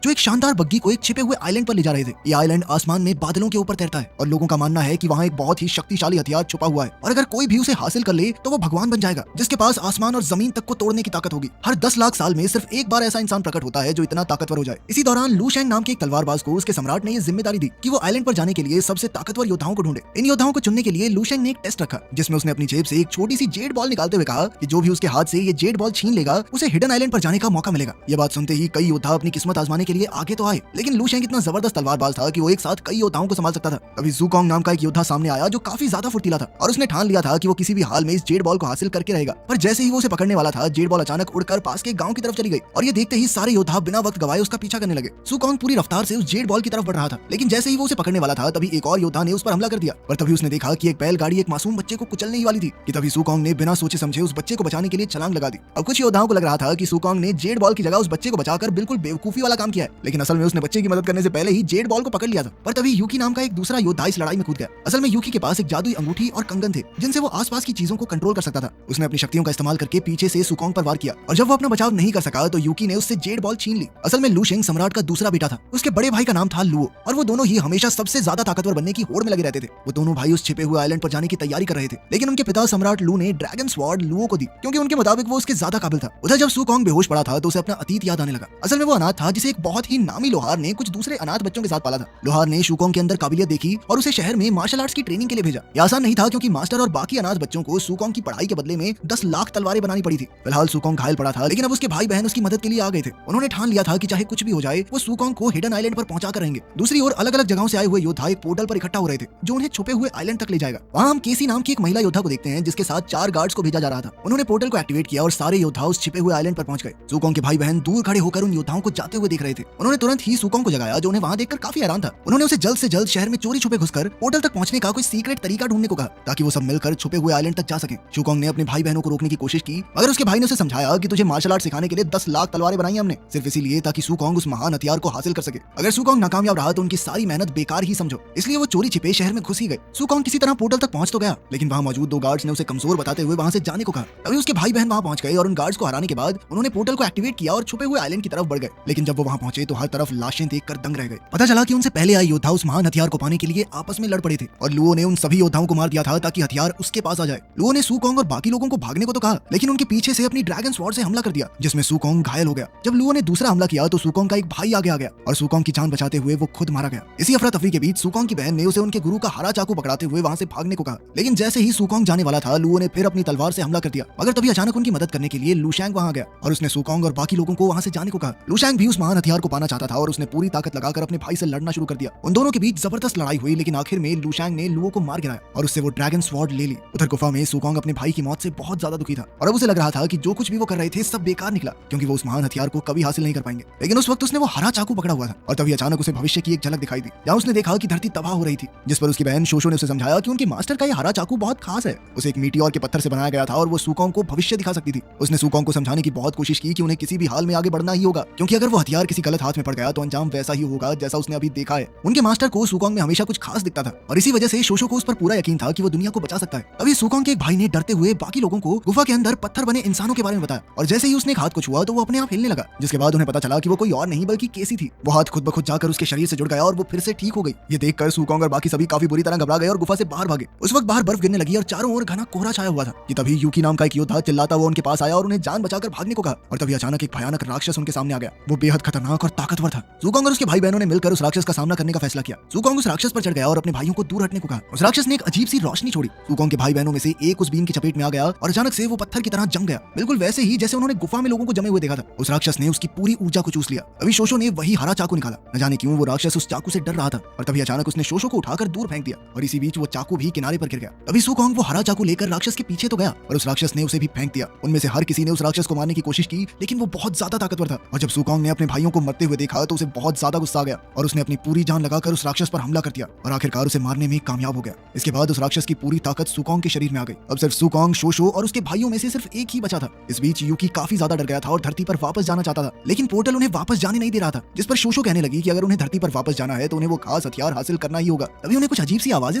जो एक शानदार बग्गी को एक छिपे हुए आइलैंड पर ले जा रहे थे। ये आइलैंड आसमान में बादलों के ऊपर तैरता है और लोगों का मानना है कि वहाँ एक बहुत ही शक्तिशाली हथियार छुपा हुआ है और अगर कोई भी उसे हासिल कर ले तो वो भगवान बन जाएगा, जिसके पास आसमान और जमीन तक को तोड़ने की ताकत होगी। हर 10 लाख साल में सिर्फ एक बार ऐसा इंसान प्रकट होता है जो इतना ताकतवर हो जाए। इसी दौरान लू शेंग नाम के एक तलवारबाज को उसके सम्राट ने ये जिम्मेदारी दी कि वो आइलैंड पर जाने के लिए सबसे ताकतवर योद्धाओं को ढूंढे। इन योद्धाओं को चुनने के लिए लू शेंग ने एक टेस्ट रखा, जिसमें उसने अपनी जेब से एक छोटी सी जेड बॉल निकालते हुए कहा कि जो भी उसके हाथ से ये जेड बॉल छीन लेगा उसे हिडन आइलैंड पर जाने का मौका मिलेगा। ये बात सुनते ही कई योद्धा अपनी किस्मत आजमाने के लिए आगे तो आए, लेकिन लू शेंग इतना जबरदस्त तलवारबाज था कि वो एक साथ कई योद्धाओं को संभाल सकता था। तभी ज़ुकोंग नाम का एक योद्धा सामने आया जो काफी ज्यादा फुर्तीला था और उसने ठान लिया था कि वो किसी भी हाल में इस जेड बॉल को हासिल करके रहेगा। पर जैसे ही वो उसे पकड़ने वाला था, जेड बॉल अचानक उड़कर पास के गांव की तरफ चली गई और ये देखते ही सारे योद्धा बिना वक्त गवाए उसका पीछा करने लगे। ज़ुकोंग पूरी रफ्तार से उस जेड बॉल की तरफ बढ़ रहा था, लेकिन जैसे ही वो उसे पकड़ने वाला था तभी एक और योद्धा ने उस पर हमला कर दिया। पर तभी उसने देखा कि एक बैलगाड़ी एक मासूम बच्चे को कुचलने ही वाली थी कि तभी ज़ुकोंग ने बिना सोचे समझे उस बच्चे को बचाने के लिए छलांग लगा दी। अब कुछ योद्धाओं को लग रहा था कि ज़ुकोंग ने जेड बॉल की जगह उस बच्चे को बचाकर बिल्कुल बेवकूफी वाला काम किया है, लेकिन असल में उसने बच्चे की मदद करने से पहले ही जेड बॉल को पकड़ लिया था। पर तभी यूकी नाम का एक दूसरा योद्धा इस लड़ाई में कूद गया। असल में यूकी के पास एक जादुई अंगूठी और कंगन थे जिनसे वो आसपास की चीजों को कंट्रोल कर सकता था। उसने अपनी शक्तियों का इस्तेमाल करके पीछे से ज़ुकोंग पर वार किया और जब वो अपना बचाव नहीं कर सका तो यूकी ने उससे जेड बॉल छीन ली। असल में लू शेंग सम्राट का दूसरा बेटा था। उसके बड़े भाई का नाम था लुओ और वो दोनों ही हमेशा सबसे ज्यादा ताकतवर बनने की होड़ में लगे रहते थे। वो दोनों भाई उस छिपे हुए आइलैंड पर जाने की तैयारी कर रहे थे, लेकिन उनके पिता सम्राट लू ने ड्रैगन स्वॉर्ड लुओ को दी क्योंकि उनके मुताबिक वो उसके ज्यादा काबिल था। उधर जब ज़ुकोंग बेहोश पड़ा था तो उसे अपना अतीत याद आने लगा। असल में वो अनाथ था जिसे एक बहुत ही नामी लोहार ने कुछ दूसरे अनाथ बच्चों के साथ पाला था। लोहार ने ज़ुकोंग के अंदर काबिलियत देखी और उसे शहर में मार्शल आर्ट्स की ट्रेनिंग के लिए भेजा। यह आसान नहीं था क्योंकि मास्टर और बाकी अनाथ बच्चों को ज़ुकोंग की पढ़ाई के बदले में 10 लाख तलवारें बनानी पड़ी थी। फिलहाल ज़ुकोंग घायल पड़ा था, लेकिन अब उसके भाई बहन उसकी मदद के लिए आ गए थे। उन्होंने ठान लिया था कि चाहे कुछ भी हो जाए वो ज़ुकोंग को हिडन आइलैंड पर पहुंचा कर रहेंगे। दूसरी ओर अलग अलग जगहों से आए हुए योद्धा एक पोर्टल पर इकट्ठा हो रहे थे जो उन्हें छुपे हुए आइलैंड तक ले जाएगा। वहाँ हम केसी नाम की एक महिला योद्धा को देखते हैं जिसके साथ 4 गार्ड्स को भेजा जा रहा था। उन्होंने पोर्टल को एक्टिवेट किया और सारे योद्धा उस छिपे हुए आइलैंड पर पहुंच गए। ज़ुकोंग के भाई बहन दूर खड़े होकर उन योद्धाओं को जाते हुए देख रहे थे। उन्होंने तुरंत ही ज़ुकोंग को जगाया जो उन्हें वहाँ देखकर काफी हैरान था। उन्होंने उसे जल्द से जल्द शहर में चोरी छुपे घुसकर पोर्टल तक पहुंचने का कोई सीक्रेट तरीका ढूंढने को कहा ताकि वो सब मिलकर छुपे हुए आइलैंड तक जा सके। ज़ुकोंग ने अपने भाई बहनों को रोकने की कोशिश की, मगर उसके भाई ने उसे समझाया कि तुझे मार्शल आर्ट सिखाने के लिए 10 लाख तलवारें बनाई हमने, सिर्फ इसीलिए ताकि ज़ुकोंग उस महान हथियार को हासिल कर सके। अगर ज़ुकोंग नाकामयाब रहा तो उनकी सारी मेहनत बेकार ही समझो, इसलिए वो चोरी छिपे शहर में घुस ही गए। ज़ुकोंग किसी तरह पोर्टल तक पहुंच तो गया, लेकिन वहाँ मौजूद 2 गार्ड्स ने उसे कमजोर बताते हुए वहाँ से जाने को कहा। तभी उसके भाई बहन वहाँ पहुंच गए और उन गार्ड्स को हराने के बाद उन्होंने पोर्टल को एक्टिवेट किया और छुपे हुए आइलैंड की तरफ बढ़ गए। लेकिन जब वो वहाँ पहुंचे तो हर तरफ लाशें देखकर दंग रह गए। पता चला कि उनसे पहले आए योद्धा उस महान हथियार को पाने के लिए आपस में लड़ पड़े थे और लुओ ने उन सभी योद्धाओं को मार दिया था ताकि हथियार उसके पास आ जाए। लुओ ने ज़ुकोंग और बाकी लोगों को भागने को तो कहा, लेकिन उनके पीछे से अपनी ड्रैगन स्वॉर्ड से हमला कर दिया जिसमें ज़ुकोंग घायल हो गया। जब लुओ ने दूसरा हमला किया तो ज़ुकोंग का एक भाई आगे आ गया और ज़ुकोंग की जान बचाते हुए वो खुद मारा गया। इसी अफरा तफरी के बीच ज़ुकोंग की बहन ने उसे उनके गुरु का हरा चाकू पकड़ाते हुए वहाँ से भागने को कहा, लेकिन जैसे ही ज़ुकोंग जाने वाला था लुओ ने फिर अपनी तलवार से हमला कर दिया। मगर तभी अचानक उनकी मदद करने के लिए लू शेंग वहाँ गया और उसने ज़ुकोंग और बाकी लोगों को वहाँ से जाने को कहा। लू शेंग भी उस महान हथियार को पाना चाहता था और उसने पूरी ताकत लगाकर अपने भाई से लड़ना शुरू कर दिया। उन दोनों के बीच जबरदस्त लड़ाई हुई, लेकिन आखिर में लू शेंग ने लुओ को मार गिराया और उससे वो ड्रैगन स्वॉर्ड ले ली। उधर गुफा में ज़ुकोंग अपने भाई की मौत से बहुत ज्यादा दुखी था और अब उसे लग रहा था कि जो कुछ भी वो कर रहे थे सब बेकार निकला क्योंकि वो उस महान हथियार को कभी हासिल नहीं कर पाएंगे। लेकिन उस वक्त उसने वो हरा चाकू पकड़ा हुआ था और तभी अचानक उसे भविष्य की एक झलक दिखाई दी जहाँ उसने देखा कि धरती तबाह हो रही थी, जिस पर उसकी बहन शोशो ने उसे समझाया कि उनके मास्टर का ये हरा चाकू बहुत खास है। उसे एक मीटियोर के पत्थर से बनाया गया था और वो ज़ुकोंग को भविष्य दिखा सकती थी। उसने ज़ुकोंग को समझाने की बहुत कोशिश की कि उन्हें किसी भी हाल में आगे बढ़ना ही होगा क्योंकि अगर वो हथियार किसी गलत हाथ में पड़ गया तो अंजाम वैसा ही होगा जैसा उसने अभी देखा है। उनके मास्टर को ज़ुकोंग में हमेशा कुछ खास दिखता था और इसी वजह से शोशो को उस पर पूरा यकीन था कि वो दुनिया को बचा सकता है। अभी ज़ुकोंग के एक भाई ने डरते हुए बाकी लोगों को गुफा के अंदर पत्थर बने इंसानों के बारे में बताया और जैसे ही उसने एक हाथ को छुआ तो वो अपने आप हिलने लगा, जिसके बाद उन्हें पता चला कि वो कोई और नहीं बल्कि केसी थी। वो हाथ खुद ब खुद जाकर उसके शरीर से जुड़ गया और वो फिर से ठीक हो गई। ये देखकर ज़ुकोंग और बाकी सभी काफी बुरी तरह घबरा गए और गुफा से बाहर भागे। उस वक्त बाहर बर्फ गिरने लगी और चारों ओर घना कोहरा छाया हुआ था कि तभी यूकी नाम का एक योद्धा चिल्लाता हुआ उनके पास आया और उन्हें जान बचाकर भागने को कहा और तभी अचानक एक भयानक राक्षस उनके सामने आ गया। वो बेहद खतरनाक और ताकतवर था। ज़ुकोंग और उसके भाई बहनों ने मिलकर उस राक्षस का सामना करने का फैसला किया। ज़ुकोंग उस राक्षस पर चढ़ गया और अपने भाइयों को दूर हटने को कहा। उस राक्षस ने एक अजीब सी रोशनी छोड़ी। ज़ुकोंग के भाई बहनों में से एक उस बीन की चपेट में आ गया और अचानक से वो पत्थर की तरह जम गया, बिल्कुल वैसे ही जैसे उन्होंने गुफा में लोगों को जमे हुए देखा था। उस राक्षस ने उसकी पूरी ऊर्जा को चूस लिया। अभी शोशो ने वही हरा चाकू निकाला। न जाने क्यों वो राक्षस उस चाकू से डर रहा था और तभी अचानक उसने शोशो को उठाकर दूर फेंक दिया और इसी बीच वो चाकू भी किनारे पर गिर गया। तभी ज़ुकोंग वो हरा चाकू लेकर राक्षस के पीछे तो गया और उस राक्षस ने उसे भी फेंक दिया। उनमें से हर किसी ने उस राक्षस को मारने की कोशिश की, लेकिन वो बहुत ज्यादा ताकतवर था और जब ज़ुकोंग ने अपने भाइयों को मरते हुए देखा तो उसे बहुत ज्यादा गुस्सा आ गया और उसने अपनी पूरी जान लगाकर उस राक्षस पर हमला कर दिया और आखिरकार उसे मारने में कामयाब हो गया। इसके बाद उस राक्षस की पूरी ताकत ज़ुकोंग के शरीर में आ गई। अब सिर्फ ज़ुकोंग, शोशो और उसके भाइयों में से सिर्फ एक ही बचा था। इस बीच यूकी काफी ज्यादा डर गया था और धरती पर वापस जाना चाहता था, लेकिन पोर्टल उन्हें वापस जाने नहीं दे रहा था, जिस पर शोशो कहने लगी कि अगर उन्हें धरती पर वापस जाना है तो उन्हें वो खास हथियार हासिल करना ही होगा। तभी उन्हें कुछ अजीब सी आवाजें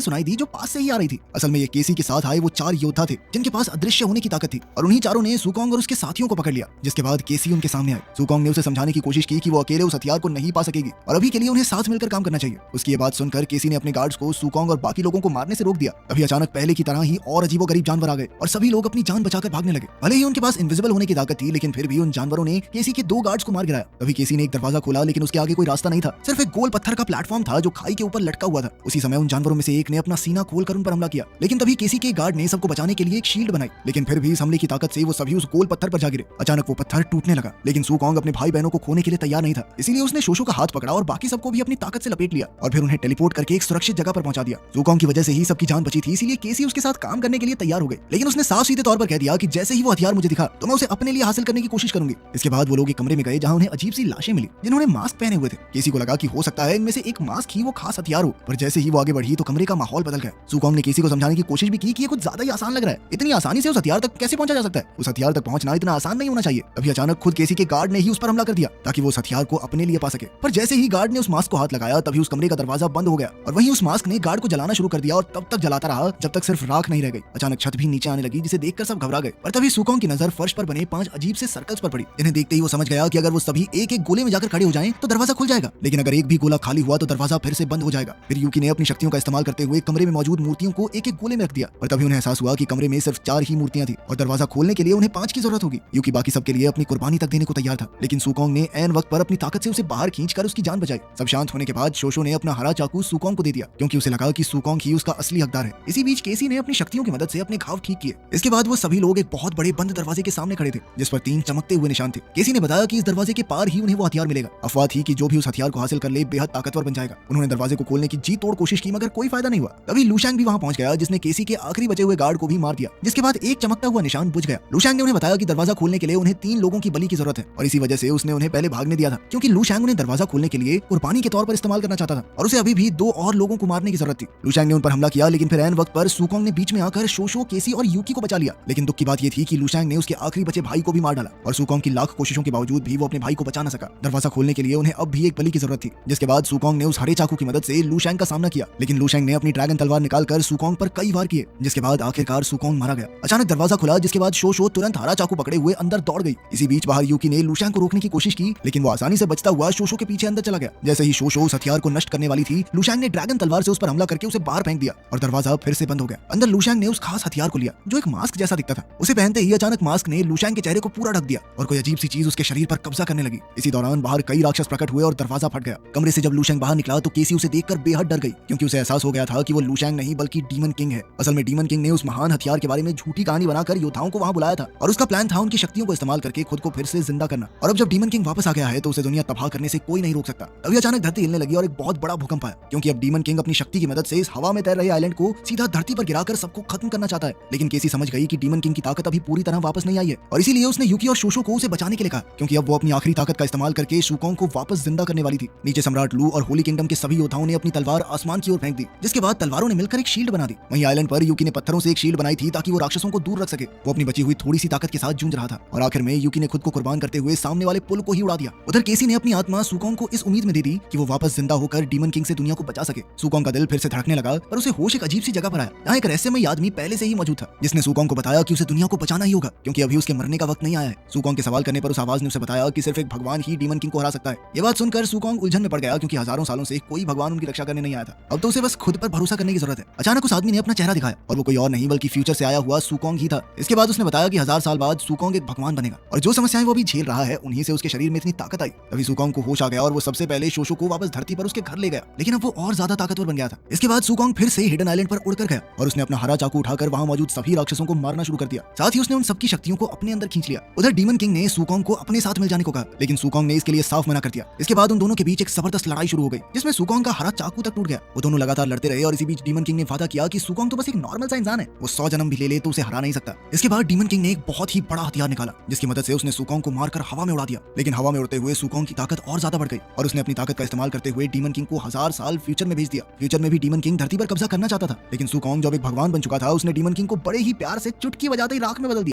सुनाई दी जो पास से ही आ रही थी। असल में ये केसी के साथ आए वो 4 योद्धा थे जिनके पास अदृश्य होने की ताकत थी और उन्हीं चारों ने ज़ुकोंग और उसके साथियों को पकड़ लिया, जिसके बाद केसी उनके सामने आए। ज़ुकोंग ने उसे समझाने की कोशिश की कि वो अकेले उस हथियार को नहीं पा सकेगी और अभी के लिए उन्हें साथ मिलकर काम करना चाहिए। उसकी ये बात सुनकर केसी ने अपने गार्ड्स को सुकोंग और बाकी लोगों को मारने से रोक दिया। तभी अचानक पहले की तरह ही और अजीबोगरीब जानवर आ गए और सभी लोग अपनी जान बचाकर भागने लगे। भले ही उनके पास इनविजिबल होने की ताकत थी, लेकिन फिर भी उन जानवरों ने केसी के 2 गार्ड्स को मार गिराया। तभी केसी ने एक दरवाजा खोला, लेकिन उसके आगे कोई रास्ता नहीं था, सिर्फ एक गोल पत्थर का प्लेटफॉर्म था जो खाई के ऊपर लटका हुआ था। उसी समय उन जानवरों में से एक ने अपना सीना खोलकर उन पर हमला किया, लेकिन तभी केसी के गार्ड ने सबको बचाने के लिए एक शील्ड बनाई, लेकिन फिर भी इस हमले की ताकत से वो सभी उस गोल पत्थर पर जा गिरे। अचानक वो पत्थर टूटने लगा, लेकिन सुकोंग अपने भाई बहनों को खोने के लिए तैयार नहीं था, इसीलिए उसने शोशो का हाथ पकड़ा और बाकी सबको भी अपनी ताकत से लपेट लिया और फिर उन्हें टेलीपोर्ट करके एक सुरक्षित जगह पर पहुंचा दिया। सुकोंग की वजह से ही सबकी जान बची थी, इसीलिए केसी उसके साथ काम करने के लिए तैयार हो गए, लेकिन उसने साफ सीधे तौर पर कह दिया कि जैसे ही वो हथियार मुझे दिखा तो मैं उसे अपने लिए हासिल करने की कोशिश करूंगी। इसके बाद वो लोग एक कमरे में गए जहां उन्हें अजीब सी लाशें मिली जिन्होंने मास्क पहने हुए थे। केसी को लगा कि हो सकता है इनमें से एक मास्क ही वो खास हथियार हो, पर जैसे ही वो आगे बढ़ी तो कमरे का माहौल बदल गया। सुकोंग ने केसी को समझाने की कोशिश भी की कि ये कुछ ज्यादा ही आसान लग रहा है, इतनी आसानी से उस हथियार तक कैसे पहुंचा जा सकता है, उस हथियार तक पहुंचना इतना आसान नहीं होना चाहिए। तभी अचानक खुद केसी के गार्ड ने ही उस पर हमला कर दिया ताकि वो उस हथियार को अपने लिए पा सके, पर जैसे ही गार्ड ने उस मास्क को हाथ लगाया तभी उस कमरे का दरवाजा बंद हो गया और वहीं उस मास्क ने गार्ड को जलाना शुरू कर दिया और तब तक जलाता रहा जब तक सिर्फ राख नहीं रह गई। अचानक छत भी नीचे आने लगी, जिसे देखकर सब घबरा गए, पर तभी सुकोंग की नजर फर्श पर बने 5 अजीब से सर्कल्स पर पड़ी, जिन्हें देखते ही वो समझ गया कि अगर वो सभी एक एक गोले में जाकर खड़े हो जाएं तो दरवाजा खुल जाएगा, लेकिन अगर एक भी गोला खाली हुआ तो दरवाजा फिर से बंद हो जाएगा। फिर यूकी ने अपनी शक्तियों का इस्तेमाल करते हुए कमरे में मौजूद मूर्तियों को एक एक गोले में रख दिया, पर तभी उन्हें एहसास हुआ कि कमरे में सिर्फ 4 ही मूर्तियां थी और दरवाजा खोलने के लिए उन्हें 5 की जरूरत होगी। यूकी बाकी सबके लिए अपनी कुर्बानी तक देने को तैयार था, लेकिन सुकोंग ने ऐन वक्त पर अपनी ताकत से उसे बाहर खींचकर उसकी जान बचाई। सब शांत होने के बाद शोशो ने अपना हरा चाकू सुकोंग को दे दिया, क्योंकि उसे लगा कि सुकोंग ही उसका असली हकदार है। इसी बीच केसी ने अपनी शक्तियों की मदद से अपने घाव ठीक किए। इसके बाद वो सभी लोग एक बहुत बड़े बंद दरवाजे के सामने खड़े थे, जिस पर 3 चमकते हुए निशान थे। केसी ने बताया कि इस दरवाजे के पार ही उन्हें वो हथियार मिलेगा। अफवाह थी कि जो भी उस हथियार को हासिल कर ले बेहद ताकतवर बन जाएगा। उन्होंने दरवाजे को खोलने की जी तोड़ कोशिश की, मगर कोई फायदा नहीं हुआ। तभी लूशैंग भी वहां पहुंच गया, जिसने केसी के आखिरी बचे हुए गार्ड को भी मार दिया, जिसके बाद एक चमकता हुआ निशान बुझ गया। लूशैंग ने उन्हें बताया कि दरवाजा खोलने के लिए उन्हें 3 लोगों की बलि की जरूरत है और इसी वजह से उसने उन्हें पहले भागने दिया था, क्योंकि लूशैंग उन्हें दरवाजा खोलने के लिए कुर्बानी के तौर पर इस्तेमाल करना चाहता था और उसे अभी भी 2 और लोगों को मारने की जरूरत थी। लूशैंग ने उन पर हमला किया, लेकिन फिर ऐन वक्त पर सुकोंग ने बीच में आकर शोशो, केसी और यूकी को बचा लिया। लेकिन दुख की बात यह थी कि लूशैंग ने उसके आखिरी बचे भाई को भी मार डाला और सुकोंग की लाख कोशिशों के बावजूद भी वो अपने भाई को बचा न सका। दरवाजा खोलने के लिए उन्हें अब भी एक बलि की जरूरत थी, जिसके बाद सुकोंग ने उस हरे चाकू की मदद से लूशैंग का सामना किया, लेकिन लूशैंग ने अपनी ड्रैगन तलवार निकालकर सुकोंग पर कई वार किए, जिसके बाद आखिरकार सुकोंग मारा गया। अचानक दरवाजा खुला, जिसके बाद शोशो तुरंत हरा चाकू पकड़े हुए अंदर दौड़ गई। इसी बीच बाहर यूकी ने लूशैंग को रोकने की कोशिश की, लेकिन वो आसानी से बचता हुआ शोशो के पीछे अंदर चला गया। जैसे ही शोशो उस हथियार को नष्ट करने वाली थी, लूशैंग ने ड्रैगन तलवार से उस पर हमला करके उसे बाहर फेंक दिया और दरवाजा फिर से बंद हो गया। अंदर लूशैंग ने उस खास हथियार को लिया जो एक मास्क जैसा दिखता था। उसे पहनते ही अचानक मास्क ने लूशैंग के चेहरे को पूरा ढक दिया और कोई अजीब सी चीज उसके शरीर पर कब्जा करने लगी। इसी दौरान बाहर कई राक्षस प्रकट हुए और दरवाजा फट गया। कमरे से जब लूशैंग बाहर निकला तो केसी उसे देखकर बेहद डर गई, क्योंकि उसे एहसास हो गया था कि वो लूशैंग नहीं बल्कि डीमन किंग है। असल में डीमन किंग ने उस महान हथियार के बारे में झूठी कहानी बनाकर योद्धाओं को वहां बुलाया था और उसका प्लान था उनकी शक्तियों को इस्तेमाल करके खुद को फिर से जिंदा करना। और अब जब डीमन किंग वापस आ गया है तो उसे दुनिया तबाह करने से कोई नहीं रोक सकता। अभी अचानक धरती हिलने लगी और एक बहुत बड़ा भूकंप आया, क्योंकि अब डीमन किंग अपनी शक्ति की मदद से इस हवा में तैर रहे आइलैंड को सीधा धरती पर गिराकर सबको खत्म करना चाहता है। लेकिन केसी समझ गई कि डीमन किंग की ताकत अभी पूरी तरह वापस नहीं आई है और इसीलिए उसने यूकी और शोशो को उसे बचाने के लिए कहा, क्योंकि अब वो अपनी आखिरी ताकत का इस्तेमाल करके सुकोंग को वापस जिंदा करने वाली थी। नीचे सम्राट लू और होली किंगडम के सभी योद्धाओं ने अपनी तलवार आसमान की ओर फेंक दी, जिसके बाद तलवारों ने मिलकर एक शील्ड बना दी। वहीं आइलैंड पर यूकी ने पत्थरों से एक शील्ड बनाई थी ताकि वो राक्षसों को दूर रख सके। वो अपनी बची हुई थोड़ी सी ताकत के साथ जूझ रहा था और आखिर में यूकी ने खुद को कुर्बान करते हुए सामने वाले पुल को ही उड़ा दिया। उधर केसी ने अपनी आत्मा सुकोंग को इस उम्मीद में दे दी कि वो वापस जिंदा होकर डीमन किंग से दुनिया को बचा सके। सुकोंग का दिल फिर से धड़कने लगा, पर उसे होश एक अजीब सी जगह पर आया, जहाँ एक रहस्यमय आदमी पहले से ही मौजूद था, जिसने सुकोंग को बताया कि उसे दुनिया को बचाना ही होगा, क्योंकि अभी उसके मरने का वक्त नहीं आया है। सुकोंग के सवाल करने पर उस आवाज ने उसे बताया कि सिर्फ एक भगवान ही डीमन किंग को हरा सकता है। ये बात सुनकर सुकोंग उलझन में पड़ गया, क्योंकि हजारों सालों से कोई भगवान उनकी रक्षा करने नहीं आया था। अब तो उसे बस खुद पर भरोसा करने की जरूरत है। अचानक उस आदमी ने अपना चेहरा दिखाया और वो कोई और नहीं बल्कि फ्यूचर से आया हुआ सुकोंग ही था। इसके बाद उसने बताया कि 1000 साल बाद सुकोंग एक भगवान बनेगा और जो समस्याएं वो भी झेल रहा है उन्हीं से उसके शरीर में इतनी ताकत आई। तभी सुकोंग को होश आ गया और वो सबसे पहले शोशो को वापस धरती पर उसके घर ले गया, लेकिन अब वो और ज्यादा ताकतवर बन गया था। इसके बाद सुकोंग फिर से हिडन आइलैंड पर उड़कर गया और उसने अपना हरा चाकू उठाकर वहां मौजूद सभी राक्षसों को मारना शुरू कर दिया। साथ ही उसने उन सबकी शक्तियों को अपने अंदर खींच लिया। उधर डीमन किंग ने सुकोंग को अपने साथ मिल जाने को कहा, लेकिन सुकोंग ने इसके लिए साफ मना कर दिया। इसके बाद उन दोनों के बीच एक जबरदस्त लड़ाई शुरू हो गई, जिसमें सुकोंग का हरा चाकू तक टूट गया। वो दोनों लगातार लड़ते रहे और इसी बीच डीमन किंग ने वादा किया कि सुकोंग तो बस एक नॉर्मल सा इंसान है, वो 100 जन्म भी ले ले तो उसे हरा नहीं सकता। इसके बाद डीमन किंग ने एक बहुत ही बड़ा हथियार निकाला, जिसकी मदद से उसने सुकोंग को मारकर हवा में उड़ा दिया। लेकिन हवा में उड़ते हुए सुकोंग की ताकत और ज्यादा बढ़ गई और उसने अपनी ताकत का इस्तेमाल करते हुए डीमन किंग को 1000 साल फ्यूचर में भेज दिया। फ्यूचर में भी डीमन किंग धरती पर कब्जा करना चाहता था, लेकिन सुकोंग जब एक भगवान बन चुका था उसने डीमन किंग को बड़े ही प्यार से चुटकी बजाते ही राख में बदल दिया।